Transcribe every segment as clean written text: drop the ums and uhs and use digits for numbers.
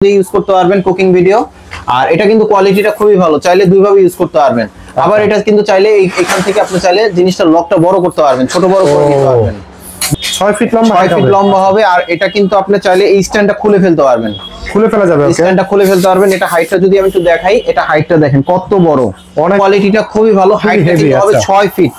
Use করতে পারবেন cooking video. আর এটা কিন্তু কোয়ালিটিটা খুবই ভালো, চাইলে দুইভাবে ইউজ করতে পারবেন। আবার এটা কিন্তু চাইলে এখান থেকে আপনি চাইলে জিনিসটা লকটা বড় করতে পারবেন, ছোট বড় করে নিতে পারবেন। 6 ফিট লম্বা, 6 ফিট লম্বা হবে। আর এটা কিন্তু আপনি চাইলে এই স্ট্যান্ডটা খুলে ফেলতে পারবেন, খুলে ফেলা যাবে। স্ট্যান্ডটা খুলে ফেলতে পারবেন। এটা হাইটটা যদি আমি একটু দেখাই, এটা হাইটটা দেখেন কত বড়, কোয়ালিটিটা খুবই ভালো। হাইটটা কিন্তু হবে 6 ফিট,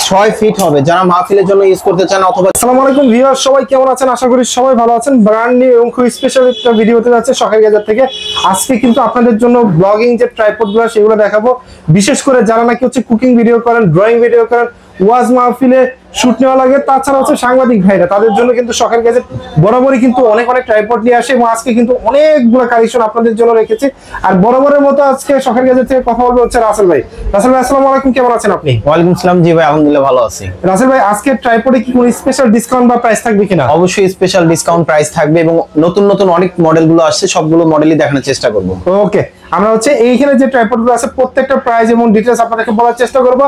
6 ফিট হবে। যারা মাহফিলের জন্য ইউজ করতে চান অথবা। আসসালামু আলাইকুম ভিউয়ার্স, সবাই কেমন আছেন? আশা করি সবাই ভালো আছেন। ব্র্যান্ড নিউ এবং খুব স্পেশাল একটা ভিডিও হতে যাচ্ছে শখের গ্যাজেট থেকে। আজকে কিন্তু আপনাদের জন্য ব্লগিং যে ট্রাইপডগুলো সেগুলো দেখাবো। বিশেষ করে যারা নাকি কুকিং ভিডিও করেন, ড্রয়িং ভিডিও করেন, ওয়াজ মাহফিলে শুট নেওয়া লাগে, তাছাড়া সাংবাদিক ভাইরা, তাদের জন্য কিন্তু শখের গ্যাজেট বরাবরই কিন্তু অনেক ট্রাইপড নিয়ে আসে এবং আজকে কিন্তু অনেকগুলো কালেকশন আপনাদের জন্য রেখেছি। আর বরাবরের মতো আজকে শখের গ্যাজেট থেকে কথা বলবো রাসেল ভাই। রাসেল ভাই আসসালামু আলাইকুম, কেমন আছেন আপনি? ওয়ালাইকুম আসসালাম। জি ভাই, আলহামদুলিল্লাহ ভালো আছি। রাসেল ভাই, আজকে ট্রাইপডে কি কোনো স্পেশাল ডিসকাউন্ট বা প্রাইস থাকবে কিনা? অবশ্যই স্পেশাল ডিসকাউন্ট প্রাইস থাকবে এবং নতুন নতুন অনেক মডেলগুলো আসছে, সবগুলো মডেলই দেখানোর চেষ্টা করব। ওকে, আমরা এইখানে যে ট্রাইপডগুলো আছে প্রত্যেকটা প্রাইস এবং ডিটেইলস আপনাদেরকে বলার চেষ্টা করব।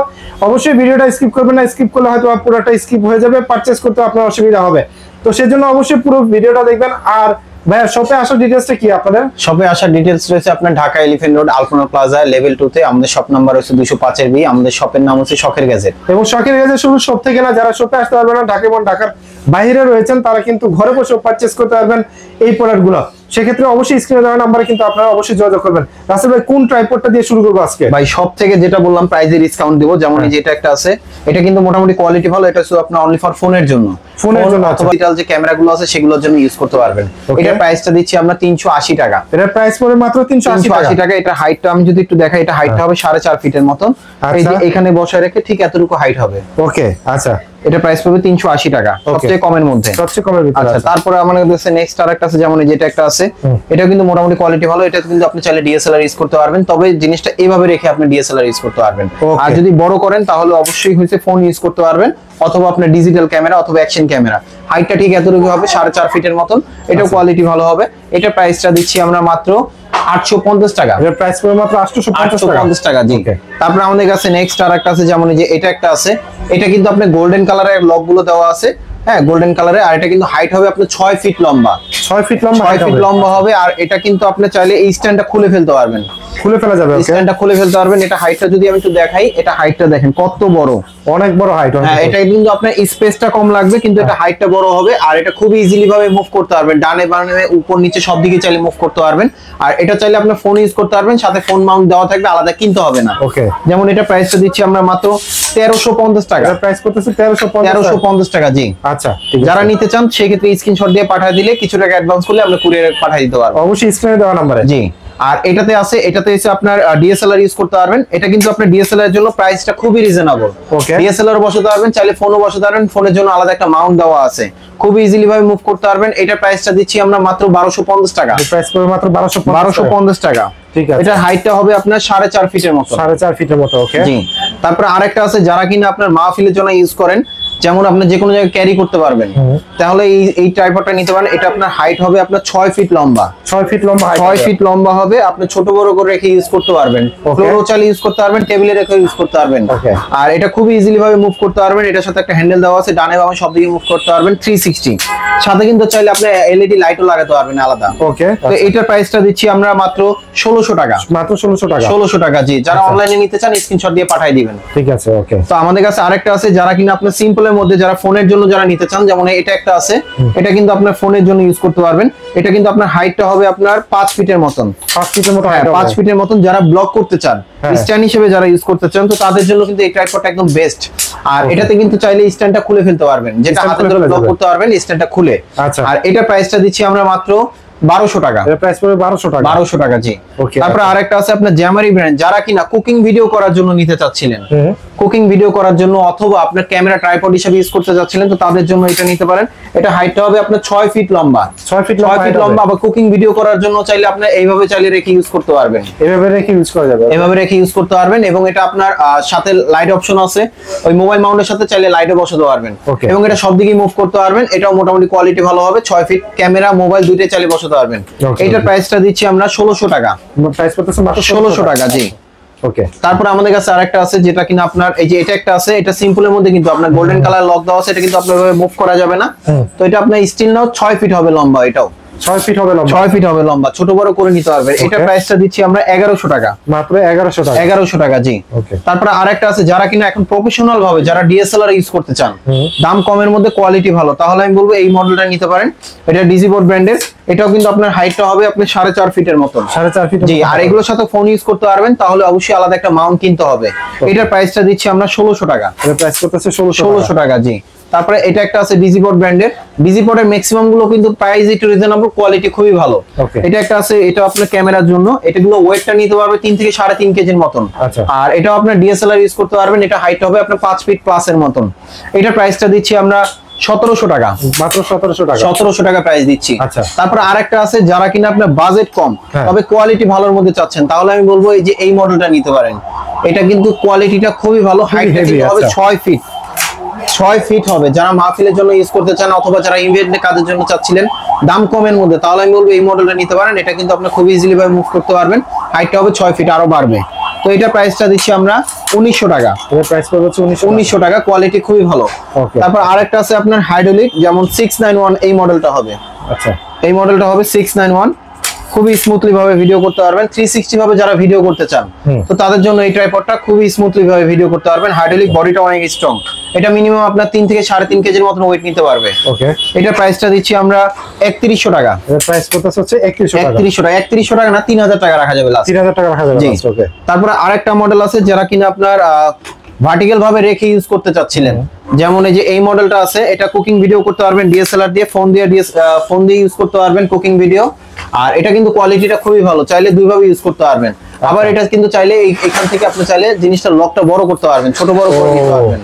অবশ্যই ভিডিওটা স্কিপ করবেন না, স্কিপ করলে হয়তো পুরোটা স্কিপ হয়ে যাবে, পারচেজ করতে আপনার অসুবিধা হবে। তো সেজন্য অবশ্যই পুরো ভিডিওটা দেখবেন। আর ভাইয়া, শপে আসার ডিটেইলসটা কি আপনাদের? শপে আসার ডিটেইলস রয়েছে আপনার ঢাকা এলিফ্যান্ট রোড আলপনা প্লাজা লেভেল 2 তে। আমাদের শপ নাম্বার হচ্ছে 205 এর বি। আমাদের শপের নাম হচ্ছে শখের গ্যাজেট। এবং শখের গ্যাজেট শুধু শপ থেকে না, যারা শপে আসতে পারবেন না, ঢাকা এবং ঢাকার বাইরে রয়েছেন, তারা কিন্তু ঘরে বসে পারচেজ করতে পারবেন এই প্রোডাক্টগুলো। সেক্ষেত্রে অবশ্যই স্ক্রিনে দেওয়া নাম্বারে কিন্তু আপনারা অবশ্যই যোগাযোগ করবেন। রাসেল ভাই, কোন ট্রাইপডটা দিয়ে শুরু করবো আজকে? ভাই, সব থেকে যেটা বললাম প্রাইসে ডিসকাউন্ট দেব। যেমন এই যে এটা একটা আছে, এটা কিন্তু মোটামুটি কোয়ালিটি ভালো। এটা শুধু আপনার অনলি ফর ফোনের জন্য, ফোনের জন্য অথবা ডিজিটাল যে ক্যামেরাগুলো আছে সেগুলোর জন্য ইউজ করতে পারবেন। এটা প্রাইসটা দিচ্ছি আমরা 380 টাকা। এটার প্রাইস পড়ে মাত্র 380 টাকা। এটা হাইটটা আমি যদি একটু দেখাই, এটা হাইটটা হবে 4.5 ফিটের মতন। এই যে এখানে বসায় রেখে ঠিক এতটুকু হাইট হবে। ওকে, আচ্ছা। এটা প্রাইস পড়বে 380 টাকা, সবচেয়ে কমের মধ্যে। সবচেয়ে কমের ভিতরে। আচ্ছা, তারপরে আমাদের কাছে নেক্সট আরেকটা আছে, যেমন যেটা একটা আছে, এটা কিন্তু মোটামুটি কোয়ালিটি ভালো। এটা কিন্তু আপনি চাইলে ডিএসএলআর ইউজ করতে পারবেন, তবে জিনিসটা এইভাবে রেখে আপনি ডিএসএলআর ইউজ করতে পারবেন। আর যদি বড় করেন তাহলে অবশ্যই ফোন ইউজ করতে পারবেন, অথবা আপনার ডিজিটাল ক্যামেরা অথবা অ্যাকশন ক্যামেরা। হাইটটা ঠিক এতটুকু হবে, 4.5 ফিটের মতন। এটাও কোয়ালিটি ভালো হবে। এটা প্রাইসটা দিচ্ছি আমরা মাত্র 850 টাকা। এর প্রাইস পড়ে মাত্র 850 টাকা। জি। তারপর আমাদের কাছে নেক্সট আরেকটা আছে, যেমন যে এটা একটা আছে। এটা কিন্তু আপনার গোল্ডেন কালারের লক গুলো দেওয়া আছে, হ্যাঁ, গোল্ডেন কালারে। আর এটা কিন্তু হাইট হবে আপনার 6 ফিট লম্বা, 6 ফিট লম্বা, 6 ফিট লম্বা হবে। আর এটা কিন্তু আপনি চাইলে এই স্ট্যান্ডটা খুলে ফেলতে পারবেন, খুলে ফেলা যাবে। স্ট্যান্ডটা খুলে ফেলতে পারবেন। এটা হাইটটা যদি আমি একটু দেখাই, এটা হাইটটা দেখেন কত বড়, অনেক বড় হাইট। হ্যাঁ, এটা কিন্তু আপনার স্পেসটা কম লাগবে, কিন্তু এটা হাইটটা বড় হবে। আর এটা খুব ইজিলি ভাবে মুভ করতে পারবেন, ডানে বামে উপর নিচে সব দিকে চাইলে মুভ করতে পারবেন। আর এটা চাইলে আপনার ফোন ইউজ করতে পারবেন, সাথে ফোন মাউন্ট দেওয়া থাকবে, আলাদা কিনতে হবে না। ওকে, যেমন এটা প্রাইসটা দিচ্ছি আমরা মাত্র 1350 টাকা। এর প্রাইস করতেছে 1350 টাকা। জি, আচ্ছা। যারা নিতে চান সেক্ষেত্রে স্ক্রিনশট দিয়ে পাঠিয়ে দিলে কিছু টাকা অ্যাডভান্স করলে আমরা কুরিয়ারে পাঠিয়ে দিতে পারবো। অবশ্যই স্ক্রিনে দেওয়া নম্বরে। জি। আর এটাতে আছে, এটাতে এসে আপনার ডিএসএলআর ইউজ করতে পারবেন। এটা কিন্তু আপনার ডিএসএলআর এর জন্য প্রাইসটা খুবই রিজনেবল। ওকে, ডিএসএলআর বসাতে পারবেন, চাইলে ফোনও বসাতে পারবেন। ফোনের জন্য আলাদা একটা মাউন্ট দেওয়া আছে, খুব ইজিলি ভাবে মুভ করতে পারবেন। এটা প্রাইসটা দিচ্ছি আমরা মাত্র 1250 টাকা। প্রাইস পড়বে মাত্র 1250 টাকা। ঠিক আছে। এটা হাইটটা হবে আপনার 4.5 ফিটের মতো, 4.5 ফিটের মতো। ওকে, জি। তারপর আরেকটা আছে, যারা কিনা আপনার মাহফিলের জন্য ইউজ করেন, যেমন আপনি যে কোনো জায়গায় ক্যারি করতে পারবেন, তাহলে এই ট্রাইপডটা নিতে পারেন। এটা আপনার হাইট হবে আপনার 6 ফিট লম্বা, 6 ফিট লম্বা, 6 ফিট লম্বা হবে। আপনি ছোট বড় করে রেখে ইউজ করতে পারবেন, ফ্লোরও চাইলে ইউজ করতে পারবেন, টেবিলে রেখে ইউজ করতে পারবেন। আর এটা খুব ইজিলি ভাবে মুভ করতে পারবেন। এটার সাথে একটা হ্যান্ডেল দেওয়া আছে, ডানে বামে সব দিকে মুভ করতে পারবেন 360। সাথে কিন্তু চাইলে আপনি এলইডি লাইটও লাগাতে পারবেন আলাদা। ওকে, তো এটার প্রাইসটা দিচ্ছি আমরা মাত্র 1600 টাকা। মাত্র 1600 টাকা। 1600 টাকা। জি, যারা অনলাইনে নিতে চান স্ক্রিনশট দিয়ে পাঠিয়ে দিবেন। ঠিক আছে। ওকে, তো আমাদের কাছে আরেকটা আছে, যারা কিনা আপনার সিম্পলের মধ্যে, যারা ফোনের জন্য যারা নিতে চান, যেমন এটা একটা আছে। এটা কিন্তু আপনার ফোনের জন্য ইউজ করতে পারবেন। এটা কিন্তু আপনার হাইটটা হবে আপনার 5 ফিটের মতন, 5 ফিটের মতো, 5 ফিটের মতন। যারা ব্লক করতে চান, স্ট্যান্ড হিসেবে যারা ইউজ করতে চান, তো তাদের জন্য কিন্তু এই ট্রাইপডটা একদম বেস্ট। আর এটাতে কিন্তু চাইলে স্ট্যান্ডটা খুলে ফেলতে পারবেন, যেটা হাতে ধরে ব্লক করতে পারবেন, স্ট্যান্ডটা খুলে। আচ্ছা। আর এটা প্রাইসটা দিচ্ছি আমরা মাত্র 1200 টাকা। এর প্রাইস পড়বে 1200 টাকা। 1200 টাকা। জি। তারপর আরেকটা আছে আপনার জ্যামারি ব্র্যান্ড, যারা কিনা কুকিং ভিডিও করার জন্য নিতে চাচ্ছিলেন, কুকিং ভিডিও করার জন্য, অথবা আপনার ক্যামেরা ট্রাইপড হিসেবে ইউজ করতে যাচ্ছিলেন, তো তাদের জন্য এটা নিতে পারেন। এটা হাইটটা হবে আপনার 6 ফিট লম্বা, 6 ফিট লম্বা। আবার কুকিং ভিডিও করার জন্য চাইলে আপনি এইভাবে চাইলে রেখে ইউজ করতে পারবেন, এভাবে রেখে ইউজ করা যাবে, এভাবে রেখে ইউজ করতে পারবেন। এবং এটা আপনার সাথে লাইট অপশন আছে, ওই মোবাইল মাউন্টের সাথে চাইলে লাইটও বসাতে পারবেন। এবং এটা সব দিকে মুভ করতে পারবেন। এটাও মোটামুটি কোয়ালিটি ভালো হবে, 6 ফিট ক্যামেরা মোবাইল দুইটাই চাইলে বসাতে পারবেন। এটার প্রাইসটা দিচ্ছি আমরা 1600 টাকা। প্রাইস করতেছে মাত্র 1600 টাকা। জি। ওকে, তারপর আমাদের কাছে আরেকটা আছে, যেটা কিনা আপনার এই যে এটা একটা আছে। এটা সিম্পলের মধ্যে কিন্তু আপনার গোল্ডেন কালার লক দেওয়া আছে। এটা কিন্তু আপনার মুভ করা যাবে না। তো এটা আপনার স্টিল নাও 6 ফিট হবে লম্বা, এটাও 6 ফিট হবে লম্বা, 6 ফিট হবে লম্বা, ছোট বড় করে নিতে পারবেন। এটা প্রাইসটা দিচ্ছি আমরা 1100 টাকা, মাত্র 1100 টাকা। 1100 টাকা জি। তারপরে আরেকটা আছে যারা কিনা এখন প্রফেশনাল ভাবে যারা ডিএসএলআর ইউজ করতে চান, দাম কমের মধ্যে কোয়ালিটি ভালো, তাহলে আমি বলবো এই মডেলটা নিতে পারেন। এটা ডিজিবোর্ড ব্র্যান্ডের, এটাও কিন্তু আপনার হাইটটা হবে আপনি 4.5 ফিটের মতন, 4.5 ফিট জি। আর এগুলোর সাথে ফোন ইউজ করতে পারবেন, তাহলে অবশ্যই আলাদা একটা মাউন্ট কিনতে হবে। এটার প্রাইসটা দিচ্ছি আমরা 1600 টাকা, এর প্রাইস করতেছে 1600 টাকা জি। তারপরে এটা একটা আছে ডিজিবোর্ড ব্র্যান্ডের, ডিজিবোর্ডের ম্যাক্সিমাম গুলো কিন্তু প্রাইস একটু রিজনেবল, কোয়ালিটি খুবই ভালো। এটা একটা আছে, এটা আপনার ক্যামেরার জন্য, এটাগুলো ওয়েটটা নিতে পারবে 3 থেকে 3.5 কেজির মতন। আর এটাও আপনার ডিএসএলআর ইউজ করতে পারবেন, এটা হাইট হবে আপনার 5 ফিট প্লাস এর মতন। এটার প্রাইসটা দিচ্ছি আমরা 1700 টাকা, মাত্র 1700 টাকা, 1700 টাকা প্রাইস দিচ্ছি। তারপর আরেকটা আছে যারা কিনা আপনার বাজেট কম তবে কোয়ালিটি ভালোর মধ্যে চাচ্ছেন, তাহলে আমি বলবো এই যে এই মডেলটা নিতে পারেন। এটা কিন্তু কোয়ালিটিটা খুবই ভালো, হাইট হবে 6 ফিট, 6 ফিট হবে। যারা মাহফিলের জন্য ইউজ করতে চান অথবা যারা ইভেন্টে কাজের জন্য চাচ্ছিলেন দাম কমের মধ্যে, তাহলে আমি বলবো এই মডেলটা নিতে পারেন। এটা কিন্তু আপনি খুব ইজিলি ভাবে মুভ করতে পারবেন, হাইটটা হবে 6 ফিট, আরো বাড়বে। তো এটা প্রাইসটা দিচ্ছি আমরা 1900 টাকা, এর প্রাইস পড়বে 1900 টাকা, কোয়ালিটি খুবই ভালো। তারপর আরেকটা আছে আপনার হাইড্রোলিক, যেমন 691 এই মডেলটা হবে। আচ্ছা, এই মডেলটা হবে 691, খুবই স্মুথলি ভাবে ভিডিও করতে পারবেন। 360 ভাবে যারা ভিডিও করতে চান তো তাদের জন্য এই ট্রাইপডটা খুবই স্মুথলি ভাবে ভিডিও করতে পারবেন। হাইড্রোলিক, বডিটা অনেক স্ট্রং, এটা মিনিমাম আপনার 3 থেকে 3.5 কেজির মতন ওয়েট নিতে পারবে। ওকে, এটা প্রাইসটা দিচ্ছি আমরা 3100 টাকা, এর প্রাইস করতেছে হচ্ছে 3100 টাকা, 3100 টাকা না 3000 টাকা রাখা যাবে লাস্ট, 3000 টাকা রাখা যাবে লাস্ট। ওকে, তারপরে আরেকটা মডেল আছে যারা কিনা আপনার ভার্টিক্যাল ভাবে রেখে ইউজ করতে চাচ্ছিলেন, যেমন এই যে এই মডেলটা আছে, এটা কুকিং ভিডিও করতে পারবেন ডিএসএলআর দিয়ে, ফোন দিয়ে ইউজ করতে পারবেন কুকিং ভিডিও। আর এটা কিন্তু কোয়ালিটিটা খুবই ভালো, চাইলে দুই ভাবে ইউজ করতে পারবেন। আবার এটা কিন্তু চাইলে এখান থেকে আপনি চাইলে জিনিসটা লকটা বড় করতে পারবেন, ছোট বড় করে নিতে পারবেন,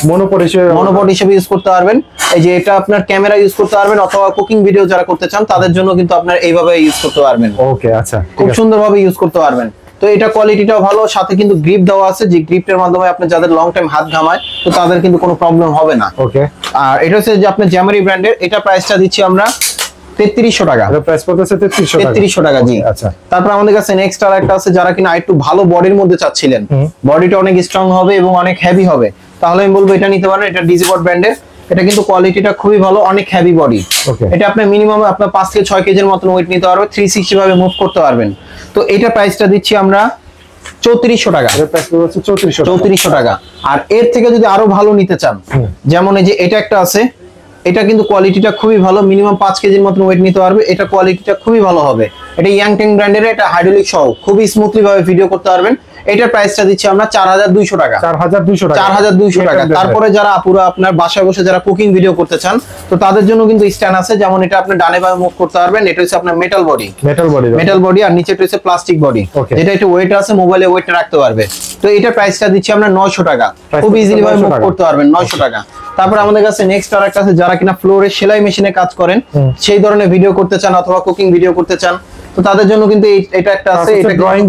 মনোপড হিসেবে ইউজ করতে পারবেন। এই যে এটা আপনার ক্যামেরা ইউজ করতে পারবেন, অথবা কুকিং ভিডিও যারা করতে চান তাদের জন্য কিন্তু আপনার এইভাবে ইউজ করতে পারবেন। ওকে, আচ্ছা, খুব সুন্দরভাবে ইউজ করতে পারবেন। তো এটা কোয়ালিটিটাও ভালো, সাথে কিন্তু গ্রিপ দেওয়া আছে, যে গ্রিপের মাধ্যমে আপনি যাদের লং টাইম হাত ঘামায় তো তাদের কিন্তু কোনো প্রবলেম হবে না। ওকে, আর এটা হচ্ছে যে আপনার জ্যামারি ব্র্যান্ডের, এটা প্রাইসটা দিচ্ছি আমরা 3300 টাকা, এর প্রাইস পড়তেছে 3300 টাকা জি। আচ্ছা, তারপর আমাদের কাছে নেক্সট আর একটা আছে যারা কিনা একটু ভালো বডির মধ্যে চাচ্ছিলেন, বডিটা অনেক স্ট্রং হবে এবং অনেক হেভি হবে, তাহলে আমি বলবো এটা নিতে পারেন। এটা ডিজিবোর্ড ব্র্যান্ডের, এটা কিন্তু কোয়ালিটিটা খুবই ভালো, অনেক হেভি বডি। এটা আপনি মিনিমাম আপনার 5 থেকে 6 কেজির মতন ওয়েট নিতে পারবে, 360 ভাবে মুভ করতে পারবেন। তো এটা প্রাইসটা দিচ্ছি আমরা 3400 টাকা, এর প্রাইস হচ্ছে 3400 টাকা। আর এর থেকে যদি আরো ভালো নিতে চান, যেমন এই যে এটা একটা আছে, এটা কিন্তু কোয়ালিটিটা খুবই ভালো, মিনিমাম 5 কেজির মতন ওয়েট নিতে পারবে, এটা কোয়ালিটিটা খুবই ভালো হবে। এটা ইয়াংটেং ব্র্যান্ডের, এটা হাইড্রোলিক সহ খুবই স্মুথলি ভাবে ভিডিও করতে পারবেন। এটার প্রাইসটা দিচ্ছি আমরা 4200 টাকা, 4200 টাকা। তারপরে যারা আপুরা আপনার বাসায় বসে যারা কুকিং ভিডিও করতে চান তো তাদের জন্য কিন্তু স্ট্যান্ড আছে, যেমন এটা আপনি ডানে বামে মুভ করতে পারবেন। এটা হচ্ছে আপনার মেটাল বডি, আর নিচেটা হচ্ছে প্লাস্টিক বডি, যেটা একটু ওয়েট আছে, মোবাইলে ওয়েটটা রাখতে পারবে। তো এটার প্রাইসটা দিচ্ছি আমরা 900 টাকা, খুব ইজিলি ভাবে মুভ করতে পারবেন, 900 টাকা। তারপর আমাদের কাছে নেক্সট আর একটা আছে যারা কিনা ফ্লোরে সেলাই মেশিনে কাজ করেন, সেই ধরনের ভিডিও করতে চান অথবা কুকিং ভিডিও করতে চান তো তাদের জন্য কিন্তু এটা একটা আছে, এটা ড্রয়িং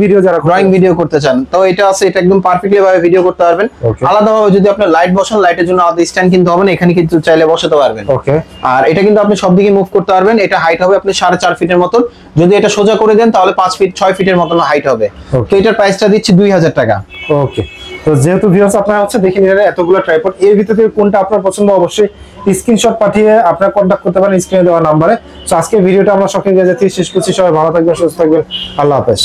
ভিডিও করতে চান তো এটা আছে, এটা একদম পারফেক্টলি ভাবে ভিডিও করতে পারবেন। আলাদাভাবে যদি আপনি লাইট বসান, লাইটের জন্য আলাদা স্ট্যান্ড কিনতে হবে না, এখানে কিন্তু চাইলে বসাতে পারবেন। আর এটা কিন্তু আপনি সব দিকে মুভ করতে পারবেন। এটা হাইট হবে আপনি 4.5 ফিটের মতন, যদি এটা সোজা করে দেন তাহলে 5 ফিট 6 ফিটের মতন হাইট হবে। তো এটার প্রাইসটা দিচ্ছি 2000 টাকা। ওকে, তো যেহেতু ভিউয়ার্স আপনারা হচ্ছে দেখে নিলেন এতগুলো ট্রাইপড, এর ভিতর থেকে কোনটা আপনার পছন্দ অবশ্যই স্ক্রিনশট পাঠিয়ে আপনারা কন্টাক্ট করতে পারেন স্ক্রিনে দেওয়া নম্বরে। তো আজকে ভিডিওটা আমরা শখের গ্যাজেট থেকে শেষ করছি। সবাই ভালো থাকবেন, সুস্থ থাকবেন, আল্লাহ হাফেজ।